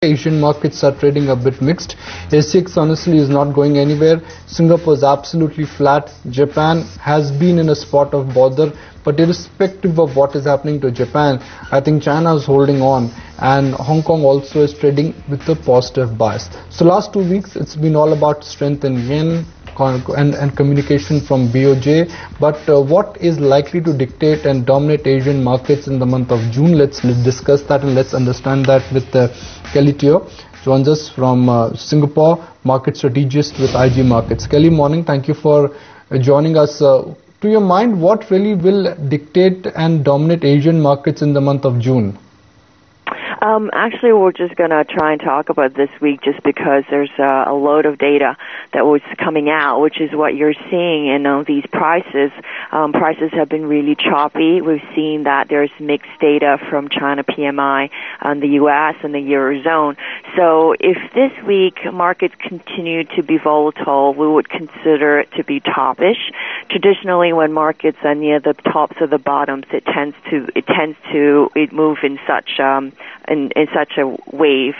Asian markets are trading a bit mixed. ASX honestly is not going anywhere. Singapore is absolutely flat. Japan has been in a spot of bother, but irrespective of what is happening to Japan, I think China is holding on, and Hong Kong also is trading with a positive bias. So last 2 weeks it's been all about strength in yen and communication from BOJ, but what is likely to dictate and dominate Asian markets in the month of June? Let's discuss that and let's understand that with Kelly Teo, joins us from Singapore, market strategist with IG Markets. Kelly, morning. Thank you for joining us. To your mind, what really will dictate and dominate Asian markets in the month of June? Actually, we're just going to try and talk about this week just because there's a load of data that was coming out, which is what you're seeing in these prices. Prices have been really choppy. We've seen that there's mixed data from China PMI and the U.S. and the Eurozone. So if this week markets continue to be volatile, we would consider it to be toppish. Traditionally, when markets are near the tops or the bottoms, it tends to move in such a wave.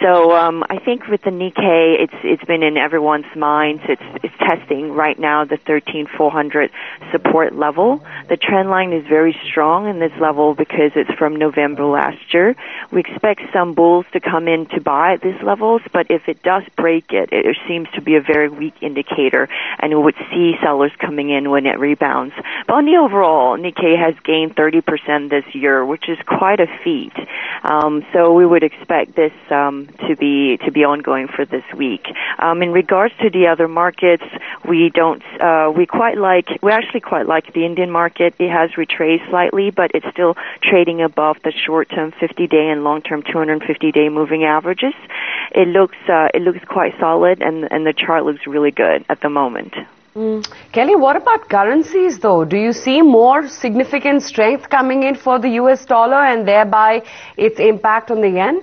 So I think with the Nikkei, it's been in everyone's minds. It's testing right now the 13,400 support level. The trend line is very strong in this level because it's from November last year. We expect some bulls to come in to buy at these levels, but if it does break it, it seems to be a very weak indicator, and we would see sellers coming in when it rebounds. But on the overall, Nikkei has gained 30% this year, which is quite a feat. So we would expect this to be ongoing for this week. In regards to the other markets, we actually quite like the Indian market. It has retraced slightly, but it's still trading above the short-term 50-day and long-term 250-day moving averages. It looks quite solid, and the chart looks really good at the moment. Kelly, what about currencies though? Do you see more significant strength coming in for the US dollar and thereby its impact on the yen?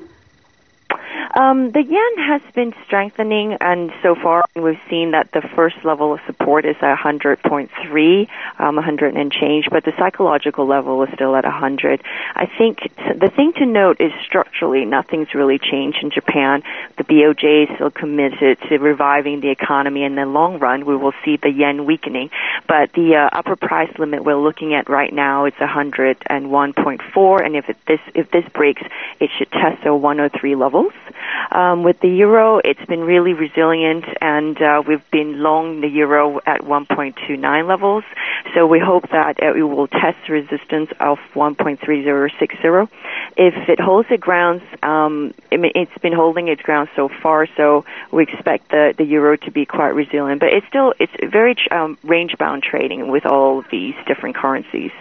The yen has been strengthening, and so far we've seen that the first level of support is at 100.3, 100 and change, but the psychological level is still at 100. I think the thing to note is structurally nothing's really changed in Japan. The BOJ is still committed to reviving the economy. In the long run, we will see the yen weakening, but the upper price limit we're looking at right now is 101.4, and if this breaks, it should test the 103 levels. With the euro, it's been really resilient, and we've been long the euro at 1.29 levels. So we hope that it will test resistance of 1.3060. If it holds its grounds, it's been holding its ground so far. So we expect the euro to be quite resilient, but it's very range-bound trading with all of these different currencies.